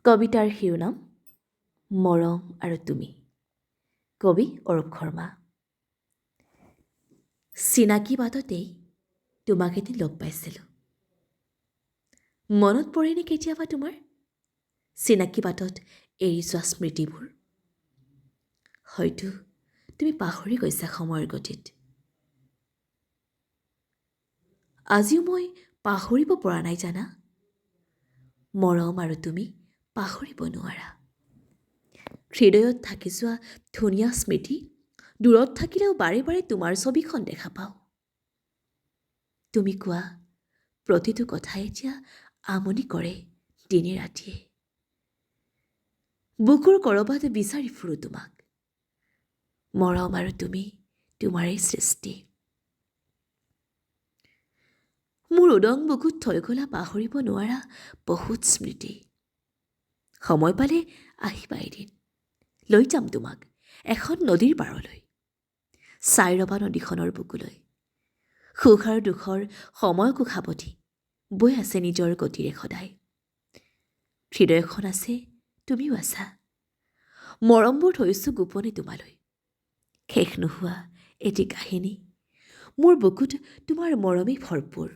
কবিতাৰ শিৰোনাম মৰম আৰু তুমি। কবি অৰূপ শৰ্মা। চিনাকি বাটতেই তোমাক এদিন লগ পাইছিলোঁ। মনত পৰেনে কেতিয়াবা তোমাৰ চিনাকি বাটত এৰি যোৱা স্মৃতিবোৰ? হয়তো তুমি পাহৰি গৈছা সময়ৰ গতিত। আজিও মই পাহৰিব পৰা নাই জানা, মৰম আৰু তুমি পাহৰিব নোৱাৰা। হৃদয়ত থাকি যোৱা ধুনীয়া স্মৃতি, দূৰত থাকিলেও বাৰে বাৰে তোমাৰ ছবিখন দেখা পাওঁ। তুমি কোৱা প্ৰতিটো কথাই এতিয়া আমনি কৰে দিনে ৰাতিয়ে। বুকুৰ ক'ৰবাত বিচাৰি ফুৰো তোমাক, মৰম আৰু তুমি তোমাৰেই সৃষ্টি। মোৰ উদং বুকুত থৈ গ'লা পাহৰিব নোৱাৰা বহুত স্মৃতি। সময় পালে আহিবা এদিন, লৈ যাম তোমাক এখন নদীৰ পাৰলৈ। চাই ৰবা নদীখনৰ বুকুলৈ, সুখ আৰু দুখৰ সময়কো সাৱটি বৈ আছে নিজৰ গতিৰে সদায়। হৃদয়খন আছে, তুমিও আছা, মৰমবোৰ থৈছোঁ গোপনে তোমালৈ। শেষ নোহোৱা এটি কাহিনী, মোৰ বুকুত তোমাৰ মৰমেই ভৰপূৰ।